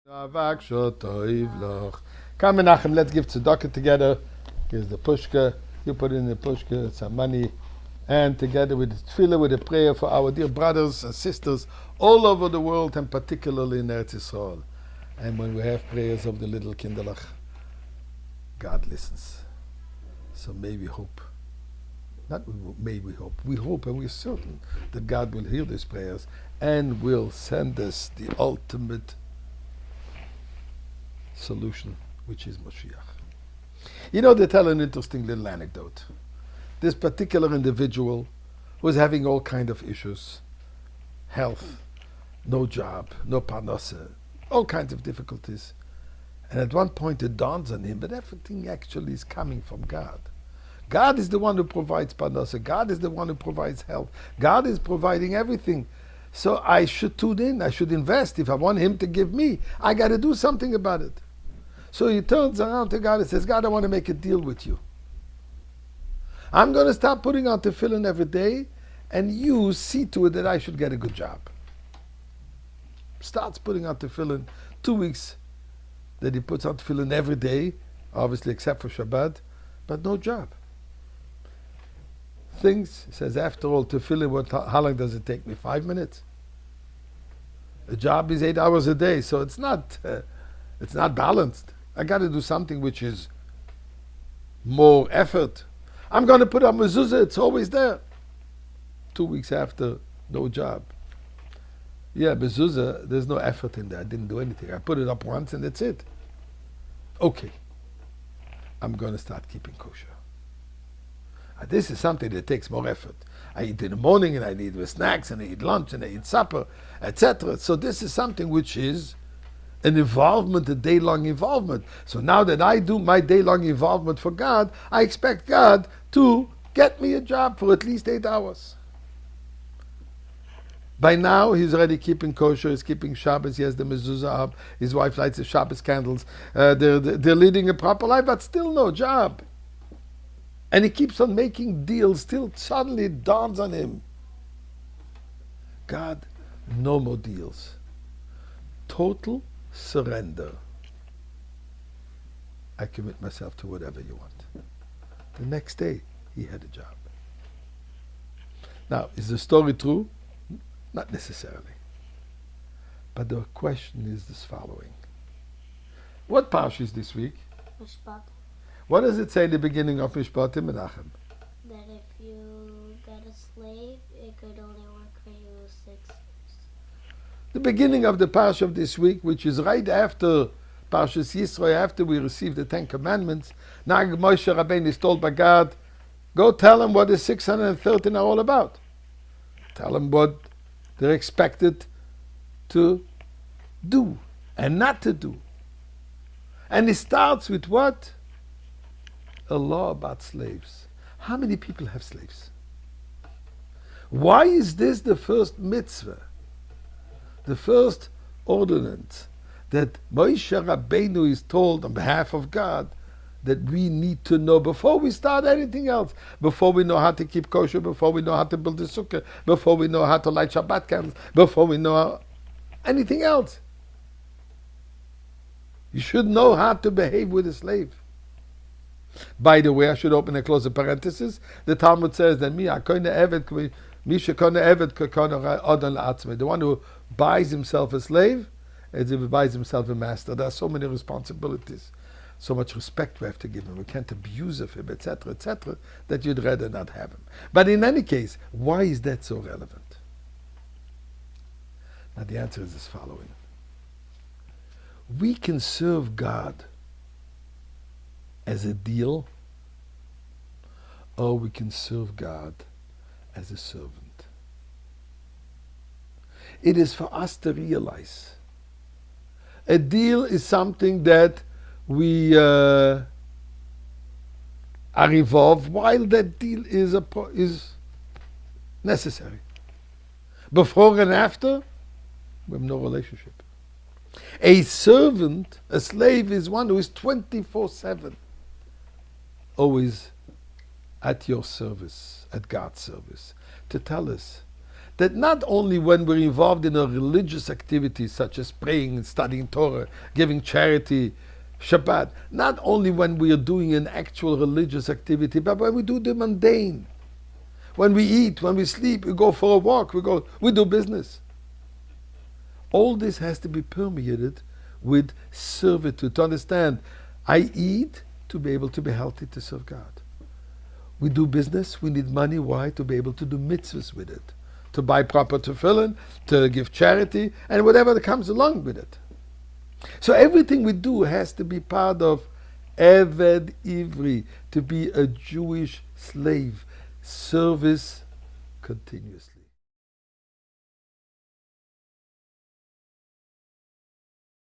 Come Menachem, let's give tzedakah together. Here's the pushka. You put in the pushka some money. And together with the tefillah, with a prayer for our dear brothers and sisters all over the world and particularly in Eretz Yisrael. And when we have prayers of the little kinderlach, God listens. So may we hope. May we hope. We hope and we're certain that God will hear these prayers and will send us the ultimate solution, which is Mashiach. You know, they tell an interesting little anecdote. This particular individual was having all kind of issues, health, no job, no parnasa, all kinds of difficulties. And at one point it dawns on him that everything actually is coming from God. God is the one who provides parnasa. God is the one who provides health. God is providing everything. So I should tune in. I should invest. If I want Him to give me, I got to do something about it. So he turns around to God and says, God, I want to make a deal with you. I'm going to start putting on tefillin every day, and you see to it that I should get a good job. Starts putting on tefillin. 2 weeks that he puts on tefillin every day, obviously except for Shabbat, but no job. Thinks, says, after all, tefillin, how long does it take me? 5 minutes. The job is 8 hours a day, so it's not balanced. I got to do something which is more effort. I'm going to put on mezuzah, it's always there. 2 weeks after, no job. Yeah, mezuzah, there's no effort in there. I didn't do anything. I put it up once and that's it. Okay, I'm going to start keeping kosher. This is something that takes more effort. I eat in the morning and I eat with snacks and I eat lunch and I eat supper, etc. So this is something which is an involvement, a day-long involvement. So now that I do my day-long involvement for God, I expect God to get me a job for at least 8 hours. By now, he's already keeping kosher, he's keeping Shabbos, he has the mezuzah up, his wife lights the Shabbos candles, they're leading a proper life, but still no job. And he keeps on making deals, till suddenly it dawns on him. God, no more deals. Total surrender. I commit myself to whatever you want. The next day, he had a job. Now, is the story true? Not necessarily. But the question is this following. What parsha is this week? Mishpat. What does it say in the beginning of Mishpat in Menachem? That if you got a slave, it could only work for you 6 years. The beginning of the parsha of this week, which is right after Parshas Yisro, after we received the 10 Commandments, now Moshe Rabbeinu is told by God, go tell them what the 613 are all about. Tell them what they're expected to do and not to do. And it starts with what? A law about slaves. How many people have slaves? Why is this the first mitzvah, the first ordinance that Moshe Rabbeinu is told on behalf of God that we need to know before we start anything else, before we know how to keep kosher, before we know how to build a sukkah, before we know how to light Shabbat candles, before we know anything else? You should know how to behave with a slave. By the way, I should open and close a parenthesis. The Talmud says that the one who buys himself a slave, as if he buys himself a master. There are so many responsibilities, so much respect we have to give him. We can't abuse of him, etc., that you'd rather not have him. But in any case, why is that so relevant? Now the answer is as following. We can serve God as a deal, or we can serve God as a servant. It is for us to realize a deal is something that we are involved while that deal is necessary. Before and after, we have no relationship. A servant, a slave, is one who is 24/7. Always at your service, at God's service, to tell us that not only when we're involved in a religious activity such as praying and studying Torah, giving charity, Shabbat, not only when we are doing an actual religious activity, but when we do the mundane. When we eat, when we sleep, we go for a walk, we do business. All this has to be permeated with servitude. To understand, I eat to be able to be healthy to serve God. We do business, we need money. Why? To be able to do mitzvahs with it. To buy proper tefillin, to give charity, and whatever that comes along with it. So everything we do has to be part of Eved Ivri, to be a Jewish slave, service continuously.